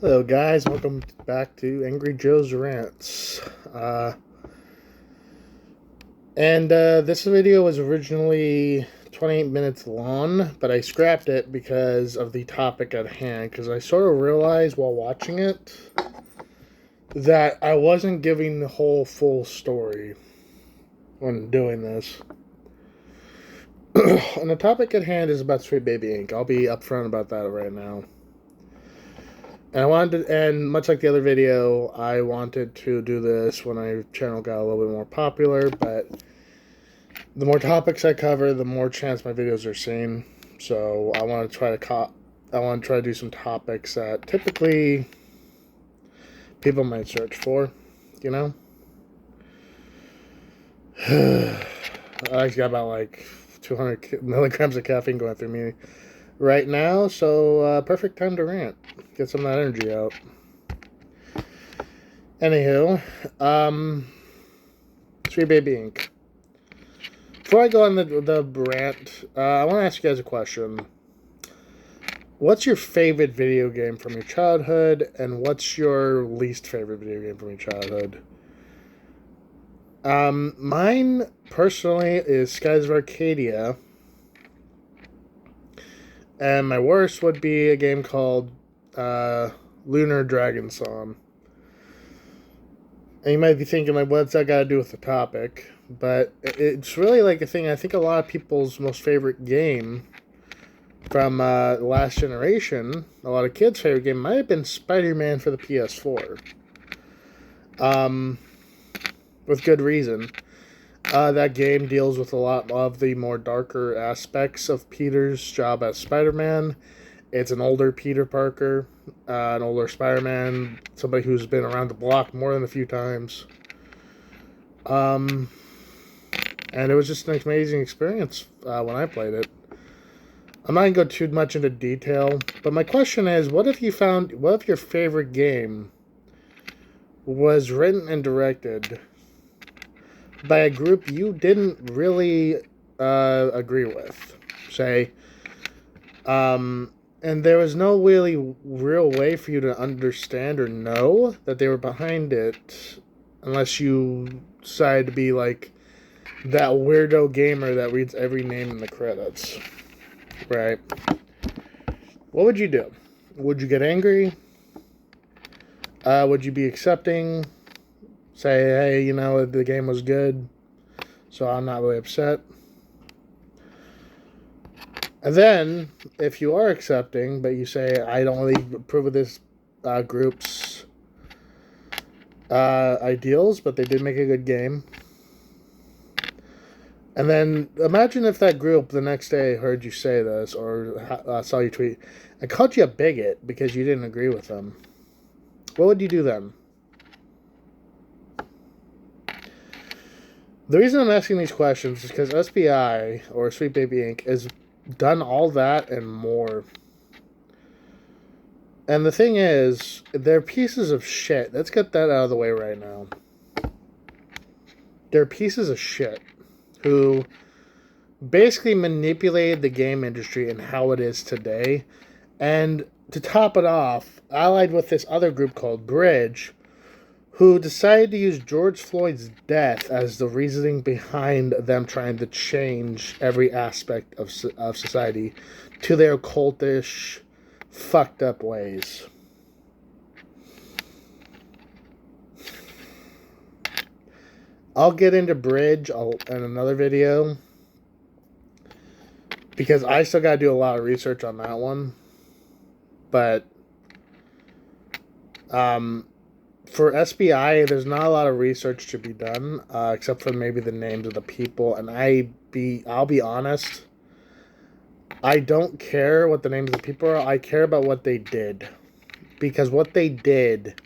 Hello, guys. Welcome back to Angry Joe's Rants. This video was originally 28 minutes long, but I scrapped it because of the topic at hand. Because I sort of realized while watching it that I wasn't giving the whole full story when doing this. And the topic at hand is about Sweet Baby Inc. I'll be upfront about that right now. And much like the other video, I wanted to do this when my channel got a little bit more popular, but the more topics I cover, the more chance my videos are seen. So I want to try to do some topics that typically people might search for, you know? I got about like 200 milligrams of caffeine going through me right now, so perfect time to rant. Get some of that energy out. Anywho, Sweet Baby Inc. Before I go on the rant, I want to ask you guys a question. What's your favorite video game from your childhood, and what's your least favorite video game from your childhood? Mine, personally, is Skies of Arcadia. And my worst would be a game called Lunar Dragon Song. And you might be thinking, like, what's that got to do with the topic? But it's really like a thing. I think a lot of people's most favorite game from the last generation, a lot of kids' favorite game, might have been Spider-Man for the PS4. With good reason. That game deals with a lot of the more darker aspects of Peter's job as Spider-Man. It's an older Peter Parker, an older Spider-Man, somebody who's been around the block more than a few times. And it was just an amazing experience when I played it. I'm not going to go too much into detail, but my question is, what if your favorite game was written and directed by a group you didn't really agree with, say, and there was no really real way for you to understand or know that they were behind it unless you decided to be like that weirdo gamer that reads every name in the credits, right? What would you do? Would you get angry? Would you be accepting? Say, hey, the game was good, so I'm not really upset. And then, if you are accepting, but you say, I don't really approve of this group's ideals, but they did make a good game. And then, imagine if that group the next day heard you say this, or saw you tweet, and called you a bigot because you didn't agree with them. What would you do then? The reason I'm asking these questions is because SBI, or Sweet Baby Inc., has done all that and more. And the thing is, they're pieces of shit. Let's get that out of the way right now. They're pieces of shit who basically manipulated the game industry and how it is today. And to top it off, allied with this other group called Bridge, who decided to use George Floyd's death as the reasoning behind them trying to change every aspect of society to their cultish, fucked up ways. I'll get into Bridge in another video because I still got to do a lot of research on that one. But for SBI, there's not a lot of research to be done, except for maybe the names of the people. And I'll be honest, I don't care what the names of the people are. I care about what they did, because what they did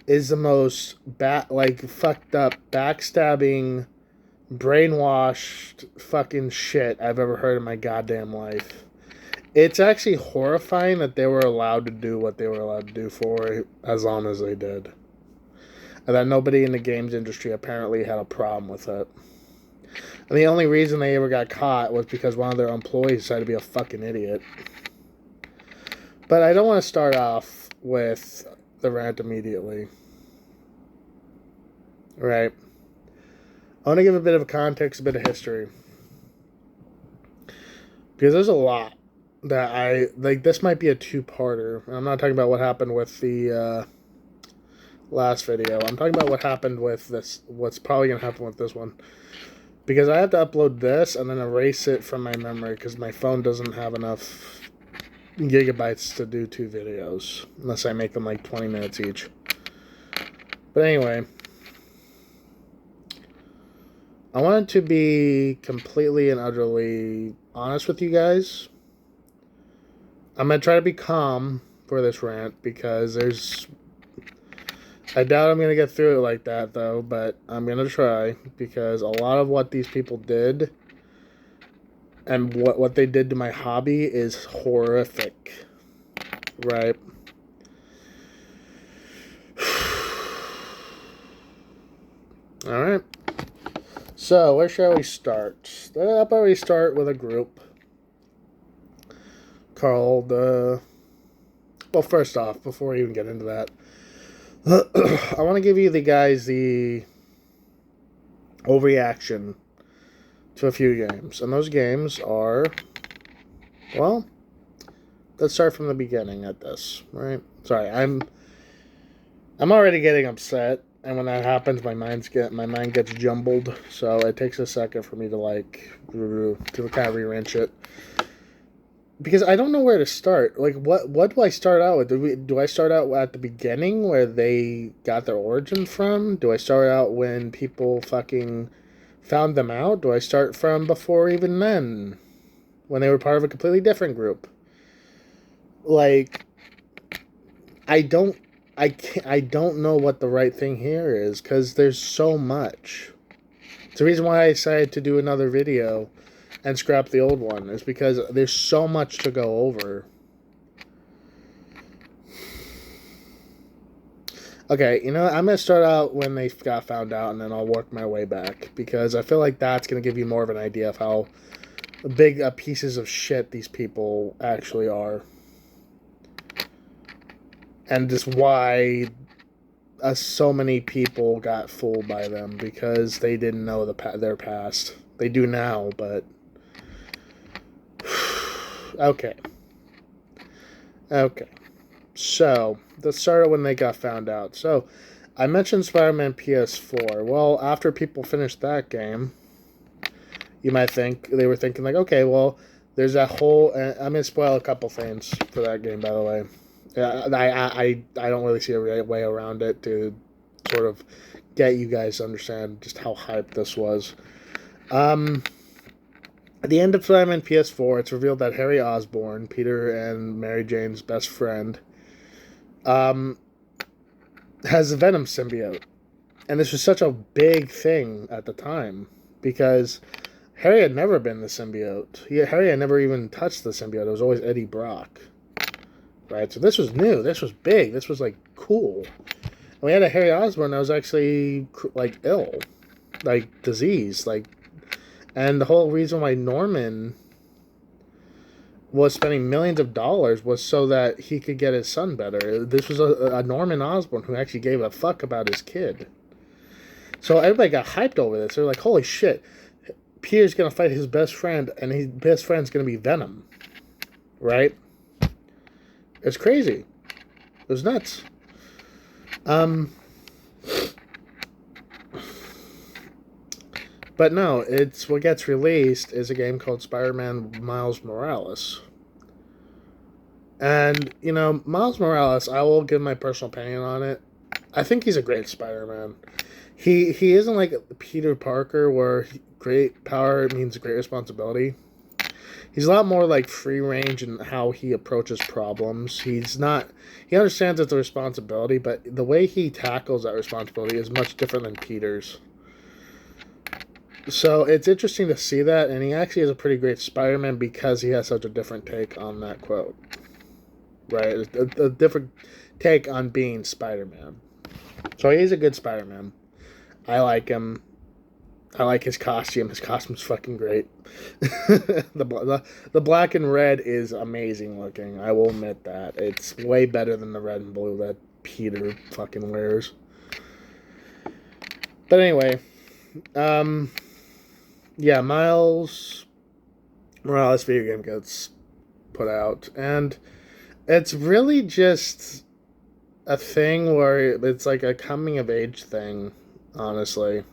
is the most fucked up, backstabbing, brainwashed fucking shit I've ever heard in my goddamn life. It's actually horrifying that they were allowed to do what they were allowed to do for as long as they did. And that nobody in the games industry apparently had a problem with it. And the only reason they ever got caught was because one of their employees decided to be a fucking idiot. But I don't want to start off with the rant immediately. Right. I want to give a bit of a context, a bit of history. Because there's a lot that I like. This might be a two-parter. I'm not talking about what happened with the last video. I'm talking about what happened with this. What's probably gonna happen with this one. Because I have to upload this and then erase it from my memory because my phone doesn't have enough gigabytes to do 2 videos unless I make them like 20 minutes each. But anyway, I wanted to be completely and utterly honest with you guys. I'm going to try to be calm for this rant because I doubt I'm going to get through it like that though, but I'm going to try because a lot of what these people did and what they did to my hobby is horrific. Right? Alright. So, where shall we start? How about we start with a group called, well, first off, before we even get into that, I want to give you the overreaction to a few games. And those games are, well, let's start from the beginning at this, right? Sorry, I'm already getting upset, and when that happens, my mind gets jumbled. So it takes a second for me to kind of re-wrench it, because I don't know where to start. Like, what do I start out with? Do I start out at the beginning where they got their origin from? Do I start out when people fucking found them out? Do I start from before even then, when they were part of a completely different group? Like, I don't know what the right thing here is, because there's so much. It's the reason why I decided to do another video and scrap the old one, is because there's so much to go over. Okay, I'm going to start out when they got found out, and then I'll work my way back, because I feel like that's going to give you more of an idea of how big pieces of shit these people actually are. And just why so many people got fooled by them, because they didn't know their past. They do now, but okay. So let's start when they got found out. So I mentioned Spider-Man PS4. Well, after people finished that game, you might think they were thinking like, okay, well, there's that whole. I'm gonna spoil a couple things for that game, by the way. I don't really see a way around it to sort of get you guys to understand just how hyped this was. At the end of Spider-Man PS4, it's revealed that Harry Osborn, Peter and Mary Jane's best friend, has a Venom symbiote. And this was such a big thing at the time, because Harry had never been the symbiote. Harry had never even touched the symbiote. It was always Eddie Brock. Right, so this was new. This was big. This was, like, cool. And we had a Harry Osborn that was actually, like, ill. Like, diseased. Like, and the whole reason why Norman was spending millions of dollars was so that he could get his son better. This was a Norman Osborn who actually gave a fuck about his kid. So everybody got hyped over this. They're like, holy shit, Peter's going to fight his best friend, and his best friend's going to be Venom. Right? It's crazy. It was nuts. But no, it's what gets released is a game called Spider-Man Miles Morales. And, Miles Morales, I will give my personal opinion on it. I think he's a great Spider-Man. He isn't like Peter Parker, where great power means great responsibility. He's a lot more like free range in how he approaches problems. He understands it's a responsibility, but the way he tackles that responsibility is much different than Peter's. So it's interesting to see that, and he actually is a pretty great Spider-Man because he has such a different take on that quote. Right? A different take on being Spider-Man. So he's a good Spider-Man. I like him. I like his costume. His costume's fucking great. The black and red is amazing looking. I will admit that. It's way better than the red and blue that Peter fucking wears. But anyway, yeah, Miles Morales video game gets put out, and it's really just a thing where it's like a coming of age thing, honestly.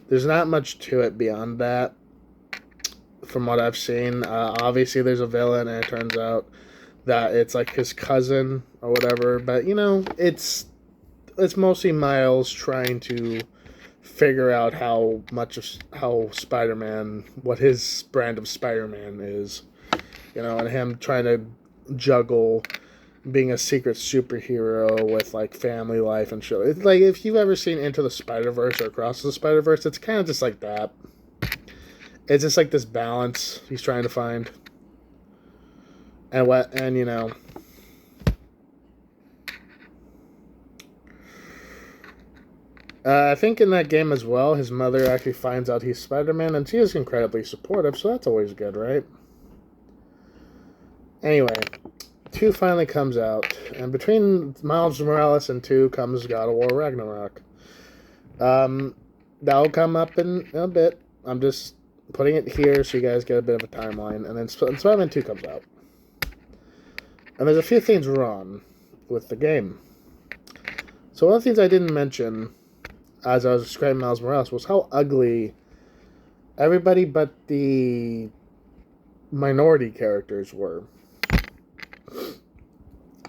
There's not much to it beyond that, from what I've seen. Obviously, there's a villain, and it turns out that it's like his cousin or whatever. But you know, it's mostly Miles trying to figure out how Spider-Man, what his brand of Spider-Man is, you know, and him trying to juggle being a secret superhero with like family life and shit. It's like if you've ever seen Into the Spider-Verse or Across the Spider-Verse, it's kind of just like that. It's just like this balance he's trying to find. And you know, I think in that game as well, his mother actually finds out he's Spider-Man, and she is incredibly supportive, so that's always good, right? Anyway, 2 finally comes out, and between Miles Morales and 2 comes God of War Ragnarok. That'll come up in a bit. I'm just putting it here so you guys get a bit of a timeline, and then Spider-Man 2 comes out. And there's a few things wrong with the game. So one of the things I didn't mention as I was describing Miles Morales was how ugly everybody but the minority characters were.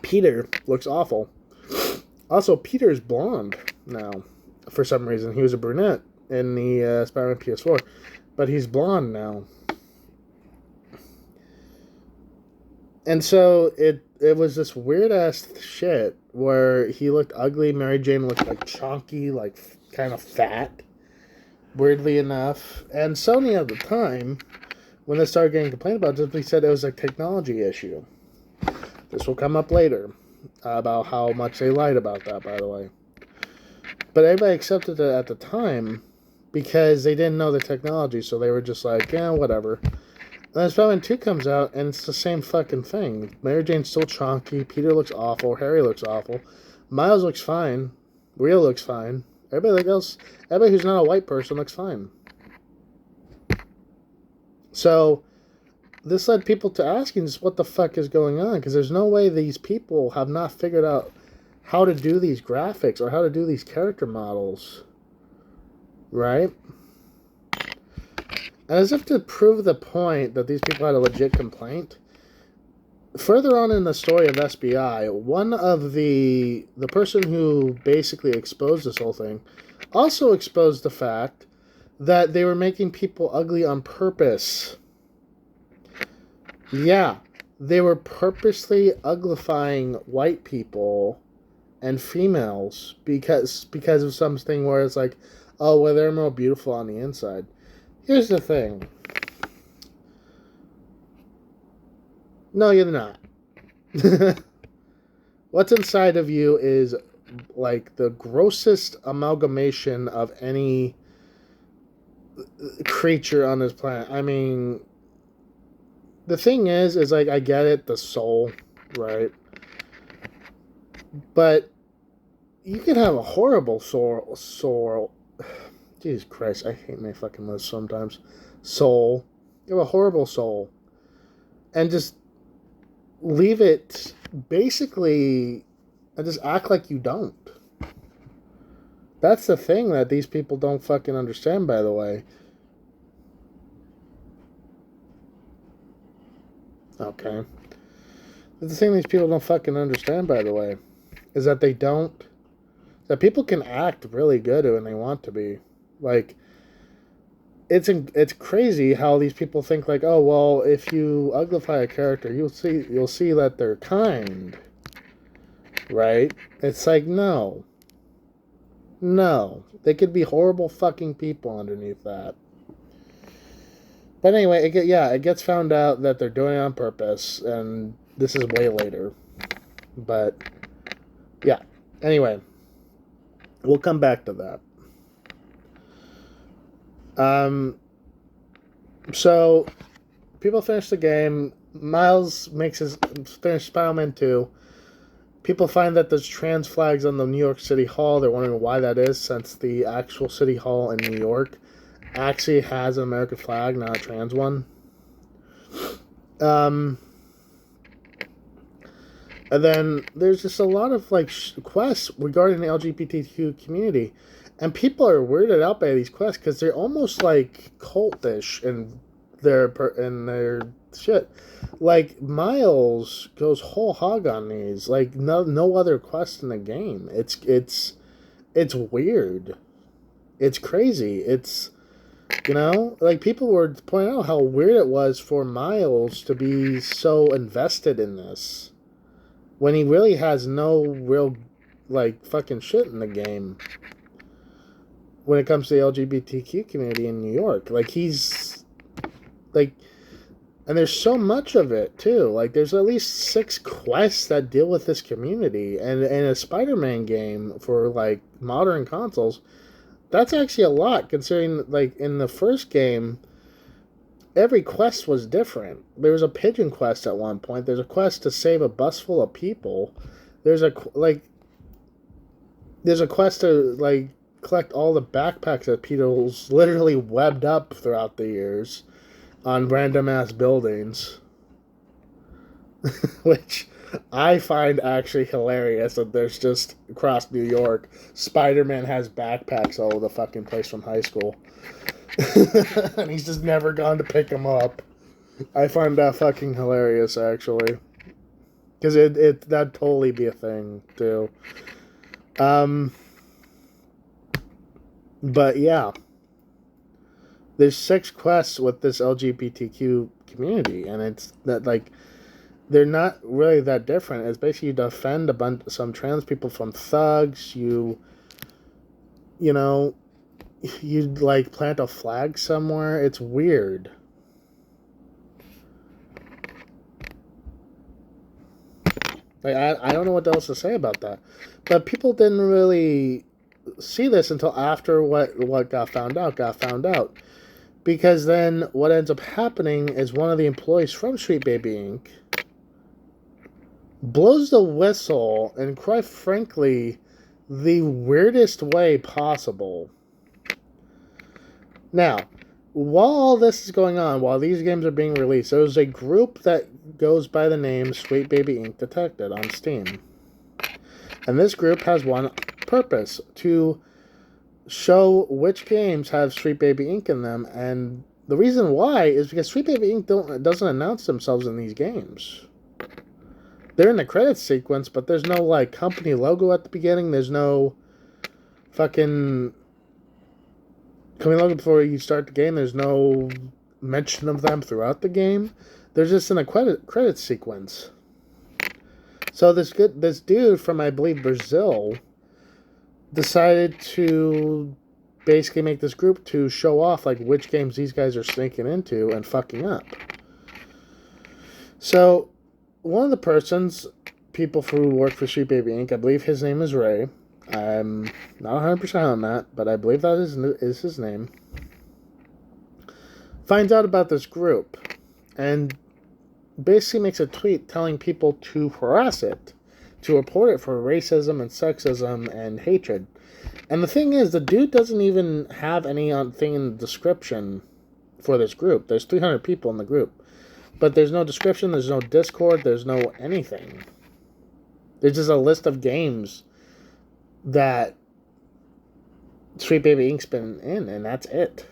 Peter looks awful. Also, Peter's blonde now. For some reason, he was a brunette in the Spider-Man PS4, but he's blonde now. And so it was this weird ass shit where he looked ugly. Mary Jane looked like chonky, like kind of fat, weirdly enough. And Sony at the time, when they started getting complained about it, they said it was a technology issue. This will come up later about how much they lied about that, by the way. But everybody accepted it at the time because they didn't know the technology, so they were just like, yeah, whatever. And then Spider-Man 2 comes out, and it's the same fucking thing. Mary Jane's still chonky, Peter looks awful, Harry looks awful, Miles looks fine, Rio looks fine, everybody who's not a white person looks fine. So this led people to asking just what the fuck is going on, because there's no way these people have not figured out how to do these graphics or how to do these character models, right? And as if to prove the point that these people had a legit complaint, further on in the story of SBI, one of the person who basically exposed this whole thing also exposed the fact that they were making people ugly on purpose. Yeah, they were purposely uglifying white people and females because of something where it's like, oh, well, they're more beautiful on the inside. Here's the thing. No, you're not. What's inside of you is like the grossest amalgamation of any creature on this planet. I mean, the thing is like, I get it, the soul, right? But you can have a horrible soul. Jesus Christ, I hate my fucking list sometimes. Soul. You have a horrible soul. And just leave it basically and just act like you don't. That's the thing that these people don't fucking understand, by the way. Okay. The thing these people don't fucking understand, by the way, is that that people can act really good when they want to be. Like, it's crazy how these people think like, oh, well, if you uglify a character, you'll see that they're kind, right? It's like, no, they could be horrible fucking people underneath that. But anyway, it gets found out that they're doing it on purpose, and this is way later. But yeah, anyway, we'll come back to that. So people finish the game. Miles makes his finish Spider-Man 2. People find that there's trans flags on the New York City Hall. They're wondering why that is, since the actual City Hall in New York actually has an American flag, not a trans one. And then there's just a lot of like quests regarding the LGBTQ community, and people are weirded out by these quests because they're almost like cultish in their shit. Like Miles goes whole hog on these, like no other quest in the game. It's weird. It's crazy. It's like people were pointing out how weird it was for Miles to be so invested in this when he really has no real like fucking shit in the game when it comes to the LGBTQ community in New York. Like he's like, and there's so much of it too. Like there's at least 6 quests that deal with this community, and in a Spider-Man game for like modern consoles, that's actually a lot considering like in the first game every quest was different. There was a pigeon quest at one point. There's a quest to save a bus full of people. There's a quest to like collect all the backpacks that Peter's literally webbed up throughout the years on random ass buildings, which I find actually hilarious. That there's just across New York, Spider-Man has backpacks all over the fucking place from high school. And he's just never gone to pick them up. I find that fucking hilarious, actually, because that'd totally be a thing too. But yeah, there's 6 quests with this LGBTQ community, and it's that like they're not really that different. It's basically you defend some trans people from thugs. You like plant a flag somewhere. It's weird. Like I don't know what else to say about that. But people didn't really see this until after what got found out. Because then what ends up happening is one of the employees from Sweet Baby Inc. blows the whistle in, quite frankly, the weirdest way possible. Now, while all this is going on, while these games are being released, there's a group that goes by the name Sweet Baby Inc. Detected on Steam. And this group has one purpose: to show which games have Sweet Baby Inc. in them. And the reason why is because Sweet Baby Inc. doesn't announce themselves in these games. They're in the credits sequence, but there's no like company logo at the beginning. There's no fucking company logo before you start the game. There's no mention of them throughout the game. They're just in a credits sequence. So this dude from, I believe, Brazil decided to basically make this group to show off like which games these guys are sneaking into and fucking up. So one of the people who work for Sweet Baby Inc., I believe his name is Ray. I'm not 100% on that, but I believe that is his name. Finds out about this group and basically makes a tweet telling people to harass it, to report it for racism and sexism and hatred. And the thing is, the dude doesn't even have any thing in the description for this group. There's 300 people in the group. But there's no description, there's no Discord, there's no anything. There's just a list of games that Sweet Baby Inc.'s been in, and that's it.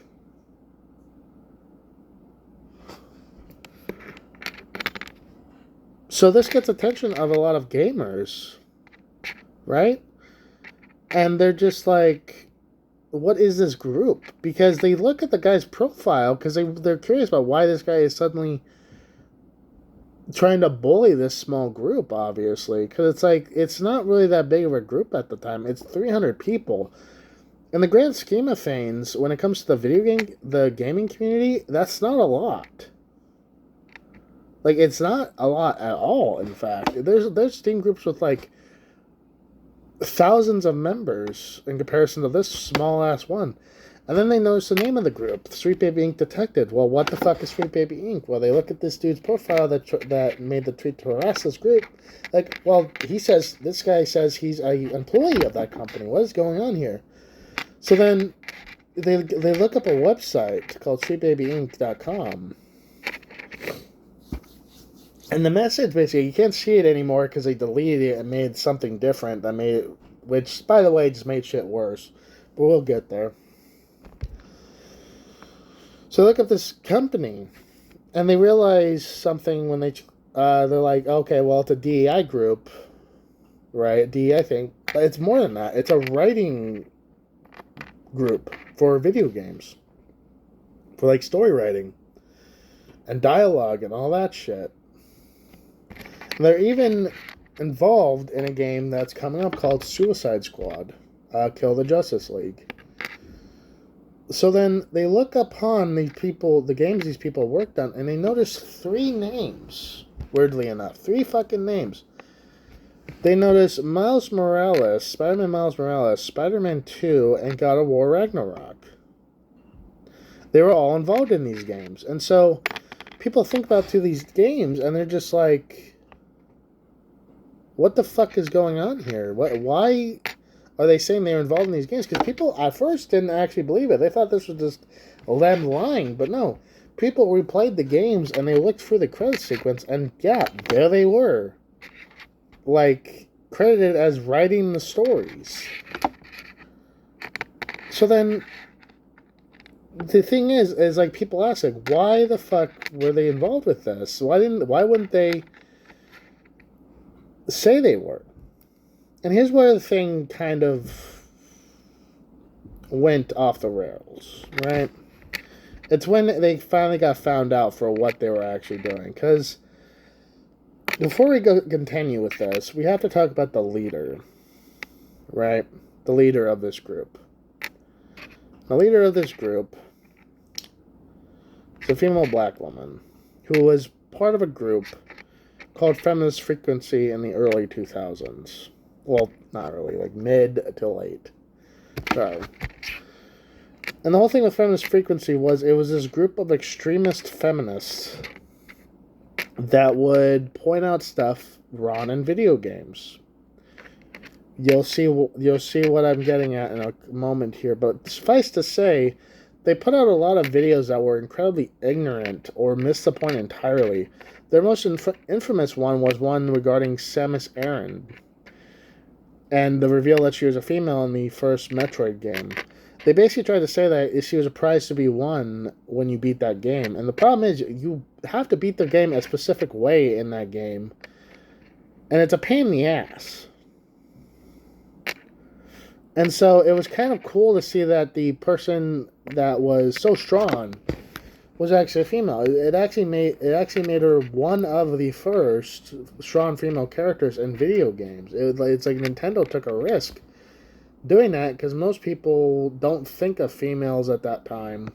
So this gets attention of a lot of gamers, right? And they're just like, what is this group? Because they look at the guy's profile, because they're curious about why this guy is suddenly trying to bully this small group, obviously. Because it's like, it's not really that big of a group at the time. It's 300 people. In the grand scheme of things, when it comes to the gaming community, that's not a lot. Like, it's not a lot at all, in fact. There's Steam groups with, like, thousands of members in comparison to this small-ass one. And then they notice the name of the group, Sweet Baby Inc. Detected. Well, what the fuck is Sweet Baby Inc.? Well, they look at this dude's profile that made the tweet to harass this group. Like, well, this guy says he's a employee of that company. What is going on here? So then they look up a website called sweetbabyinc.com. And the message, basically, you can't see it anymore because they deleted it and made something different which, by the way, just made shit worse. But we'll get there. So look at this company, and they realize something when they're like, okay, well, it's a DEI group, right? A DEI thing. But it's more than that. It's a writing group for video games. For, like, story writing. And dialogue and all that shit. And they're even involved in a game that's coming up called Suicide Squad. Kill the Justice League. So then they look upon the games these people worked on, and they notice 3 names, weirdly enough. 3 fucking names. They notice Miles Morales, Spider-Man Miles Morales, Spider-Man 2, and God of War Ragnarok. They were all involved in these games. And so people think about these games, and they're just like, what the fuck is going on here? Why are they saying they're involved in these games? Because people at first didn't actually believe it. They thought this was just them lying. But no, people replayed the games and they looked through the credit sequence, and yeah, there they were. Like, credited as writing the stories. So then, the thing is like, people ask, like, why the fuck were they involved with this? Why wouldn't they say they were? And here's where the thing kind of went off the rails, right? It's when they finally got found out for what they were actually doing. Because before we continue with this, we have to talk about the leader, right? The leader of this group. The leader of this group is a female black woman who was part of a group called Feminist Frequency in the early 2000s. Well, not early, like mid to late. Sorry. And the whole thing with Feminist Frequency it was this group of extremist feminists that would point out stuff wrong in video games. You'll see what I'm getting at in a moment here, but suffice to say, they put out a lot of videos that were incredibly ignorant or missed the point entirely. Their most infamous one was one regarding Samus Aran, and the reveal that she was a female in the first Metroid game. They basically tried to say that she was a prize to be won when you beat that game. And the problem is, you have to beat the game a specific way in that game. And it's a pain in the ass. And so it was kind of cool to see that the person that was so strong was actually a female. It actually made her one of the first strong female characters in video games. It's like Nintendo took a risk doing that, because most people don't think of females at that time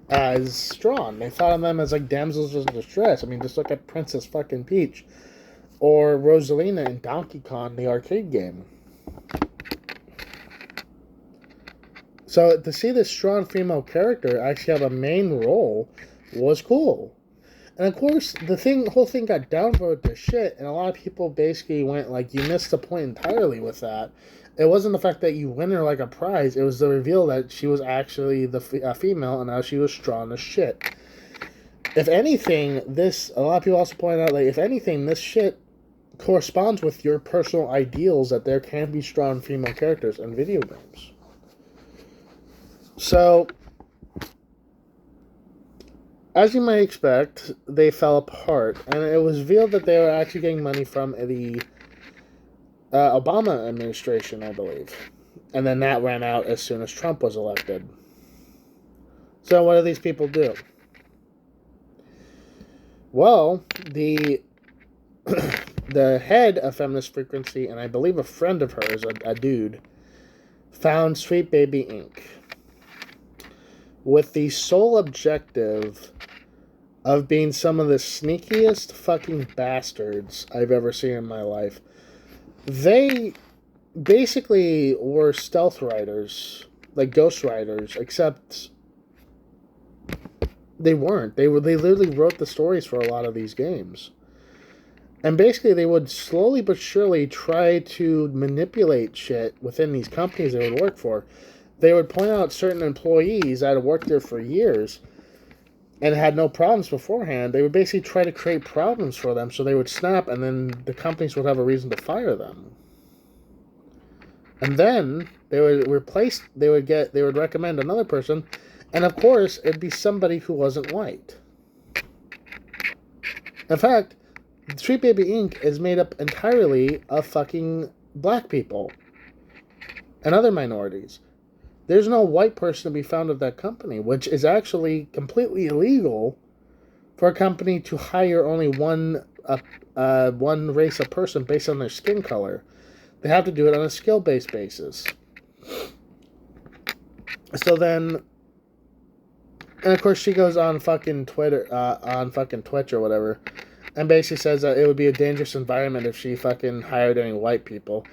as strong. They thought of them as like damsels in distress. I mean, just look at Princess fucking Peach or Rosalina in Donkey Kong, the arcade game. So to see this strong female character actually have a main role was cool. And of course, the whole thing got downvoted to shit, and a lot of people basically went like, you missed the point entirely with that. It wasn't the fact that you win her like a prize, it was the reveal that she was actually the female, and now she was strong as shit. If anything, a lot of people also pointed out, like, if anything, this shit corresponds with your personal ideals that there can be strong female characters in video games. So, as you might expect, they fell apart, and it was revealed that they were actually getting money from the Obama administration, I believe. And then that ran out as soon as Trump was elected. So what do these people do? Well, the head of Feminist Frequency, and I believe a friend of hers, a dude, found Sweet Baby Inc. with the sole objective of being some of the sneakiest fucking bastards I've ever seen in my life. They basically were stealth writers like ghostwriters, except they weren't. They literally wrote the stories for a lot of these games. And basically, they would slowly but surely try to manipulate shit within these companies they would work for. They would point out certain employees that had worked there for years and had no problems beforehand. They would basically try to create problems for them so they would snap, and then the companies would have a reason to fire them. And then they would recommend another person, and of course, it'd be somebody who wasn't white. In fact, Sweet Baby Inc. is made up entirely of fucking black people and other minorities. There's no white person to be found at that company, which is actually completely illegal for a company to hire only one race of person based on their skin color. They have to do it on a skill-based basis. So then, and of course she goes on fucking Twitter, on fucking Twitch or whatever, and basically says that it would be a dangerous environment if she fucking hired any white people.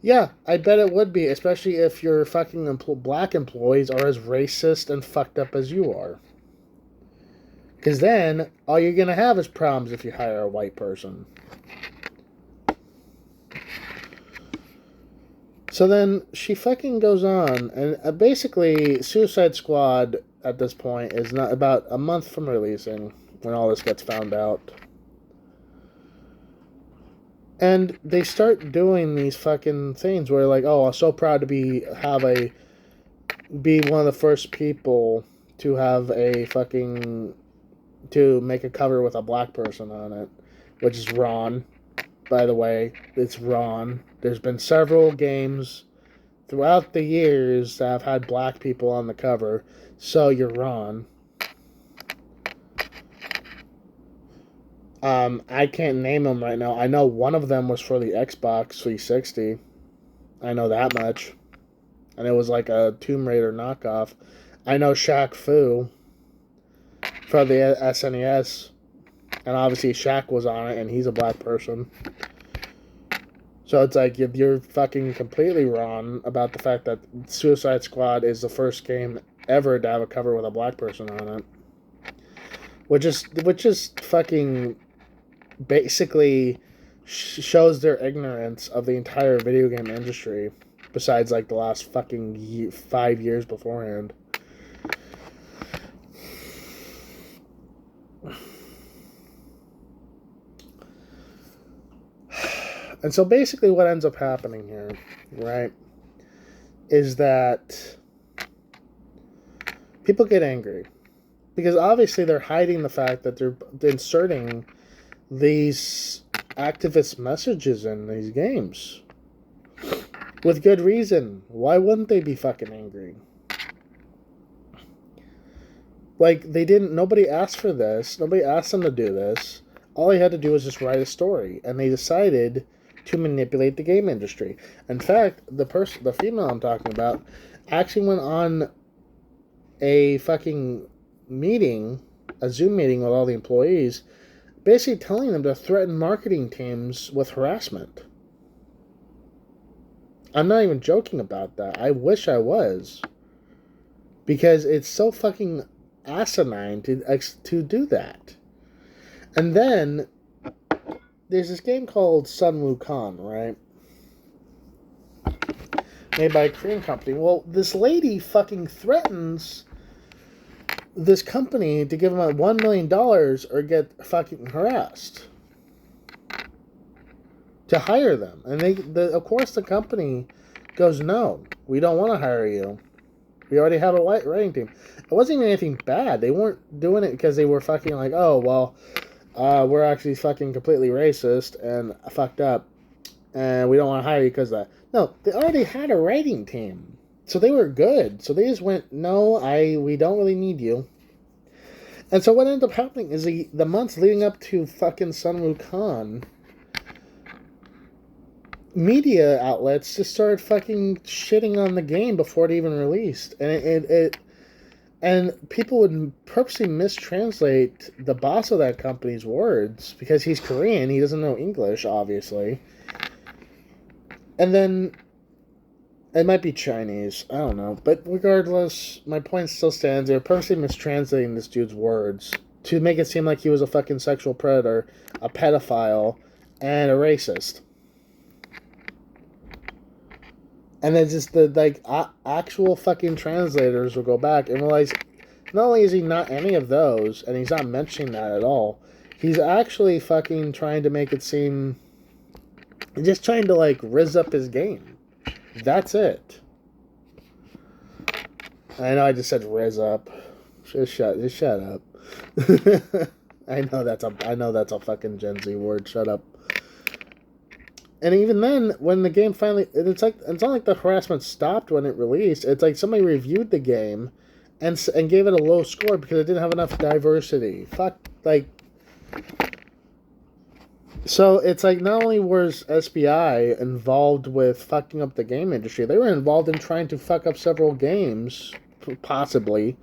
Yeah, I bet it would be, especially if your fucking black employees are as racist and fucked up as you are. Because then, all you're going to have is problems if you hire a white person. So then, she fucking goes on, and basically, Suicide Squad, at this point, is not about a month from releasing, when all this gets found out. And they start doing these fucking things where, like, oh, I'm so proud to be one of the first people to have to make a cover with a black person on it, which is Ron. By the way, it's Ron. There's been several games throughout the years that have had black people on the cover, so you're Ron. I can't name them right now. I know one of them was for the Xbox 360. I know that much. And it was like a Tomb Raider knockoff. I know Shaq Fu for the SNES. And obviously Shaq was on it, and he's a black person. So it's like, you're fucking completely wrong about the fact that Suicide Squad is the first game ever to have a cover with a black person on it. Which is fucking basically shows their ignorance of the entire video game industry, besides like the last fucking 5 years beforehand. And so basically what ends up happening here, right, is that people get angry. Because obviously they're hiding the fact that they're inserting these activist messages in these games. With good reason. Why wouldn't they be fucking angry? Like, nobody asked for this. Nobody asked them to do this. All they had to do was just write a story. And they decided to manipulate the game industry. In fact, the female I'm talking about, actually went on a fucking meeting, a Zoom meeting with all the employees, basically telling them to threaten marketing teams with harassment. I'm not even joking about that. I wish I was. Because it's so fucking asinine to do that. And then, there's this game called Sun Wukong, right? Made by a Korean company. Well, this lady fucking threatens this company to give them $1 million or get fucking harassed to hire them. And of course the company goes, no, we don't want to hire you. We already have a writing team. It wasn't even anything bad. They weren't doing it because they were fucking like, oh, well, we're actually fucking completely racist and fucked up, and we don't want to hire you because of that. No, they already had a writing team. So they were good. So they just went, no, we don't really need you. And so what ended up happening is the months leading up to fucking Sun Wukong, media outlets just started fucking shitting on the game before it even released. And people would purposely mistranslate the boss of that company's words because he's Korean. He doesn't know English, obviously. And It might be Chinese. I don't know. But regardless, my point still stands. They're purposely mistranslating this dude's words to make it seem like he was a fucking sexual predator, a pedophile, and a racist. And then just the actual fucking translators will go back and realize not only is he not any of those, and he's not mentioning that at all, he's actually fucking trying to make it seem, just trying to like rizz up his game. That's it. I know I just said rizz up. Just shut up. I know that's a fucking Gen Z word. Shut up. And even then, when the game finally, it's not like the harassment stopped when it released. It's like somebody reviewed the game, and gave it a low score because it didn't have enough diversity. Fuck, like. So it's like not only was SBI involved with fucking up the game industry, they were involved in trying to fuck up several games, possibly,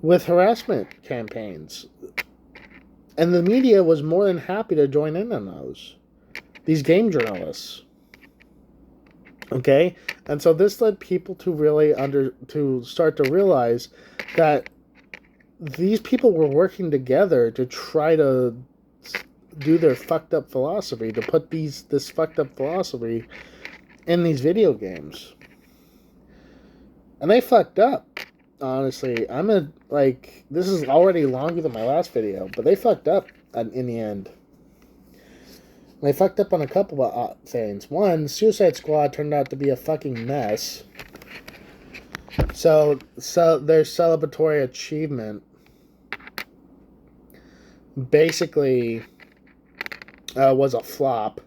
with harassment campaigns. And the media was more than happy to join in on those. These game journalists. Okay? And so this led people to start to realize that these people were working together to try to do their fucked up philosophy, to put this fucked up philosophy in these video games. And they fucked up. Honestly, this is already longer than my last video, but they fucked up in the end. They fucked up on a couple of things. One, Suicide Squad turned out to be a fucking mess. So their celebratory achievement basically was a flop,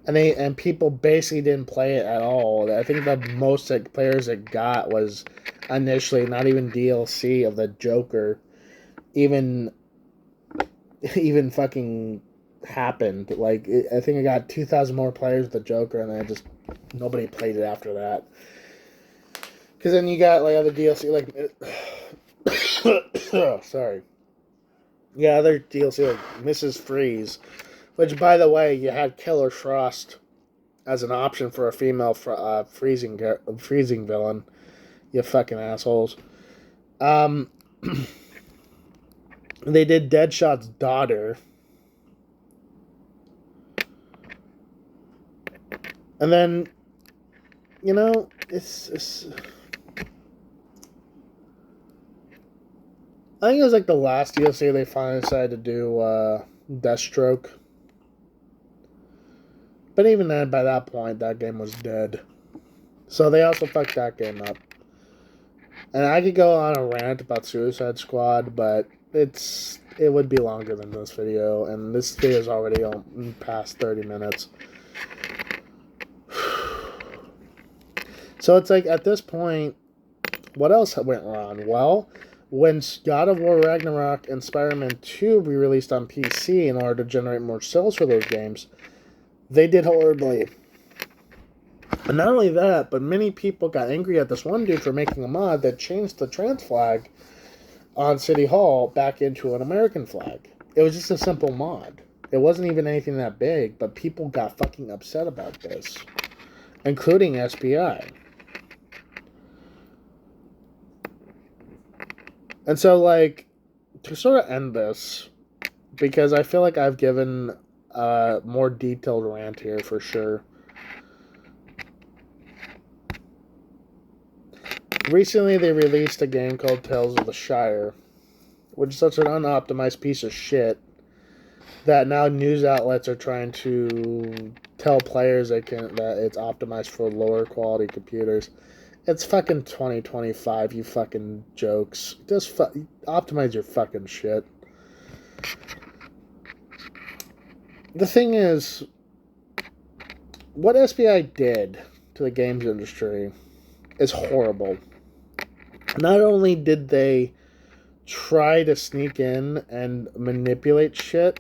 and people basically didn't play it at all. I think the most players it got was initially not even DLC of the Joker, even fucking happened. Like I think it got 2,000 more players with the Joker, and then nobody played it after that. Because then you got like other DLC like sorry. Yeah, other DLC like Mrs. Freeze, which, by the way, you had Killer Frost as an option for a female freezing villain. You fucking assholes. They did Deadshot's daughter. And then, it's I think it was like the last DLC they finally decided to do Deathstroke. But even then, by that point, that game was dead. So they also fucked that game up. And I could go on a rant about Suicide Squad, but it would be longer than this video. And this video is already past 30 minutes. So it's like, at this point, what else went wrong? Well, when God of War Ragnarok and Spider-Man 2 were released on PC in order to generate more sales for those games, they did horribly. And not only that, but many people got angry at this one dude for making a mod that changed the trans flag on City Hall back into an American flag. It was just a simple mod. It wasn't even anything that big, but people got fucking upset about this, including SPI. And so, like, to sort of end this, because I feel like I've given a more detailed rant here for sure. Recently, they released a game called Tales of the Shire, which is such an unoptimized piece of shit that now news outlets are trying to tell players that it's optimized for lower quality computers. It's fucking 2025, you fucking jokes. Just optimize your fucking shit. The thing is, what SBI did to the games industry is horrible. Not only did they try to sneak in and manipulate shit,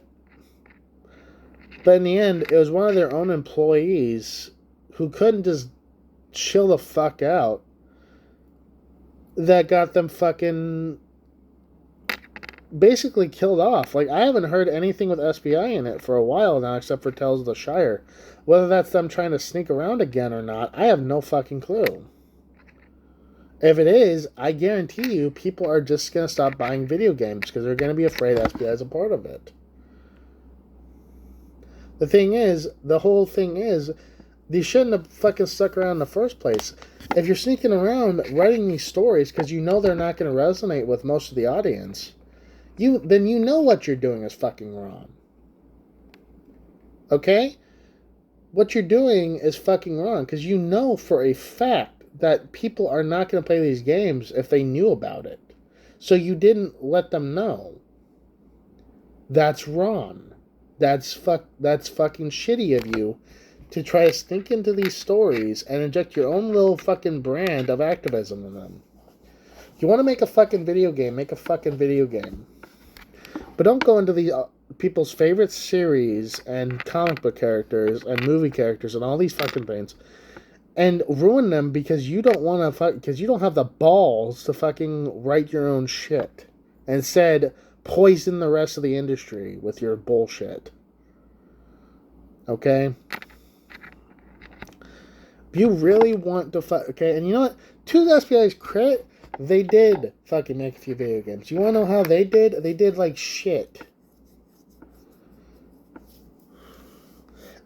but in the end, it was one of their own employees who couldn't just chill the fuck out that got them fucking basically killed off. Like, I haven't heard anything with SBI in it for a while now, except for Tales of the Shire. Whether that's them trying to sneak around again or not, I have no fucking clue. If it is, I guarantee you people are just going to stop buying video games because they're going to be afraid SBI is a part of it. The whole thing is, they shouldn't have fucking stuck around in the first place. If you're sneaking around writing these stories because you know they're not going to resonate with most of the audience, then you know what you're doing is fucking wrong. Okay? What you're doing is fucking wrong because you know for a fact that people are not going to play these games if they knew about it. So you didn't let them know. That's wrong. That's fucking shitty of you to try to sneak into these stories and inject your own little fucking brand of activism in them. If you want to make a fucking video game, make a fucking video game. But don't go into the people's favorite series and comic book characters and movie characters and all these fucking things and ruin them because you don't want to because you don't have the balls to fucking write your own shit. And instead, poison the rest of the industry with your bullshit. Okay? If you really want to okay, and you know what? To the SBI's credit, they did fucking make a few video games. You want to know how they did? They did like shit.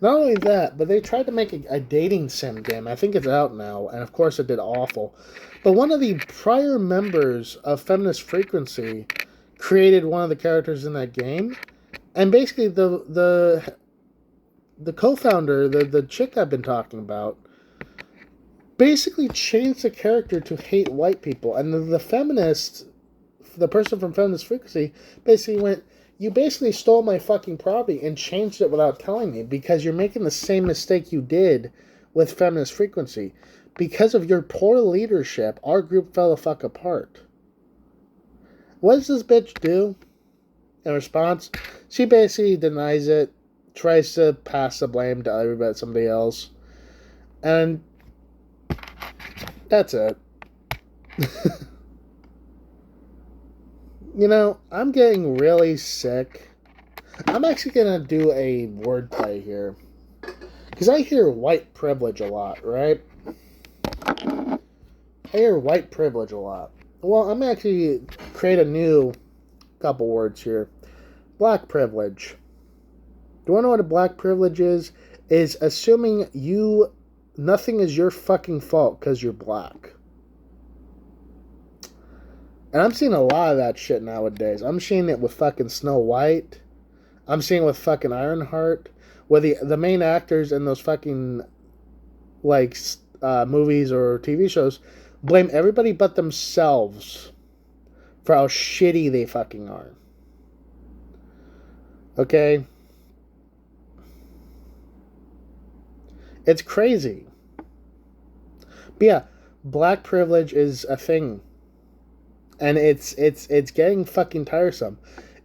Not only that, but they tried to make a dating sim game. I think it's out now, and of course it did awful. But one of the prior members of Feminist Frequency created one of the characters in that game, and basically the co-founder, the chick I've been talking about, basically changed the character to hate white people, and the feminist, the person from Feminist Frequency, basically went, you basically stole my fucking property and changed it without telling me because you're making the same mistake you did with Feminist Frequency. Because of your poor leadership, our group fell the fuck apart. What does this bitch do? In response, she basically denies it, tries to pass the blame to somebody else, and that's it. You know, I'm getting really sick. I'm actually going to do a wordplay here. Because I hear white privilege a lot, right? I hear white privilege a lot. Well, I'm actually create a new couple words here. Black privilege. Do you want to know what a black privilege is? Is assuming nothing is your fucking fault because you're black. And I'm seeing a lot of that shit nowadays. I'm seeing it with fucking Snow White. I'm seeing it with fucking Ironheart. Where the main actors in those fucking movies or TV shows blame everybody but themselves for how shitty they fucking are. Okay? It's crazy. But yeah, black privilege is a thing. And it's getting fucking tiresome.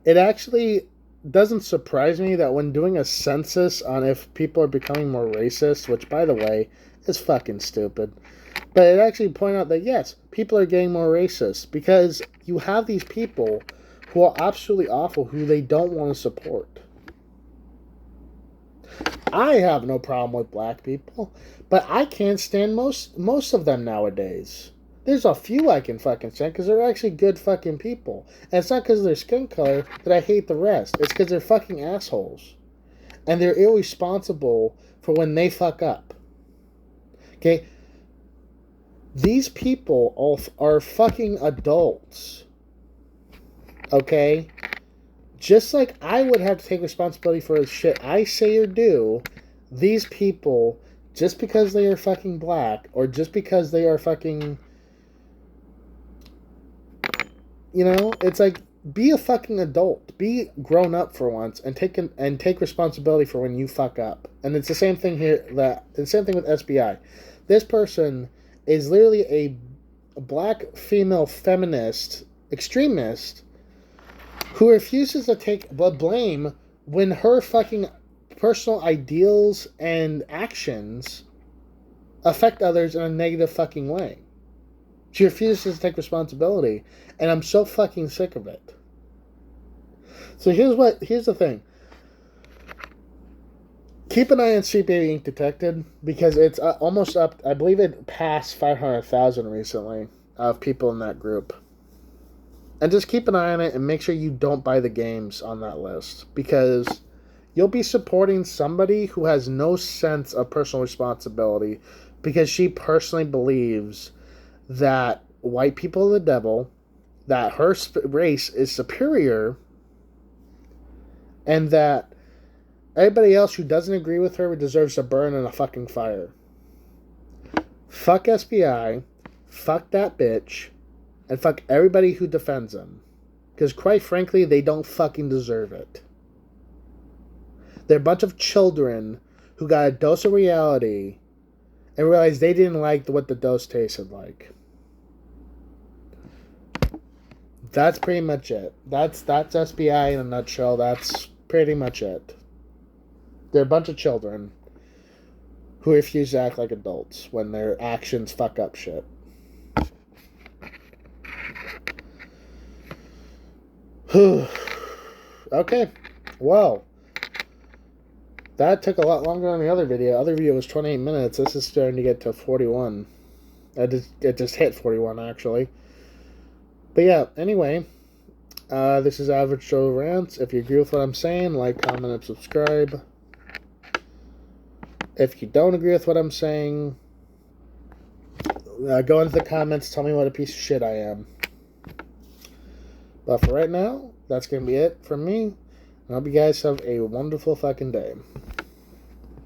It actually doesn't surprise me that when doing a census on if people are becoming more racist, which, by the way, is fucking stupid, but it actually pointed out that, yes, people are getting more racist because you have these people who are absolutely awful who they don't want to support. I have no problem with black people, but I can't stand most of them nowadays. There's a few I can fucking stand because they're actually good fucking people. And it's not because of their skin color that I hate the rest. It's because they're fucking assholes. And they're irresponsible for when they fuck up. Okay? These people are fucking adults. Okay? Just like I would have to take responsibility for the shit I say or do, these people, just because they are fucking black, or just because they are fucking... You know, it's like, be a fucking adult. Be grown up for once and take responsibility for when you fuck up. And it's the same thing here. The same thing with SBI. This person is literally a black female feminist extremist who refuses to take the blame when her fucking personal ideals and actions affect others in a negative fucking way. She refuses to take responsibility, and I'm so fucking sick of it. So here's the thing. Keep an eye on Street Baby Ink Detected because it's almost up. I believe it passed 500,000 recently of people in that group. And just keep an eye on it and make sure you don't buy the games on that list because you'll be supporting somebody who has no sense of personal responsibility because she personally believes that white people are the devil, that her race is superior, and that everybody else who doesn't agree with her deserves to burn in a fucking fire. Fuck SBI, fuck that bitch, and fuck everybody who defends them. Because quite frankly, they don't fucking deserve it. They're a bunch of children who got a dose of reality and realized they didn't like what the dose tasted like. That's pretty much it. That's SBI in a nutshell. That's pretty much it. They're a bunch of children who refuse to act like adults when their actions fuck up shit. Okay. Well, that took a lot longer than the other video. The other video was 28 minutes. This is starting to get to 41. It just hit 41, actually. But yeah, anyway, this is Average Joe Rants. If you agree with what I'm saying, like, comment, and subscribe. If you don't agree with what I'm saying, go into the comments, tell me what a piece of shit I am. But for right now, that's going to be it from me. I hope you guys have a wonderful fucking day.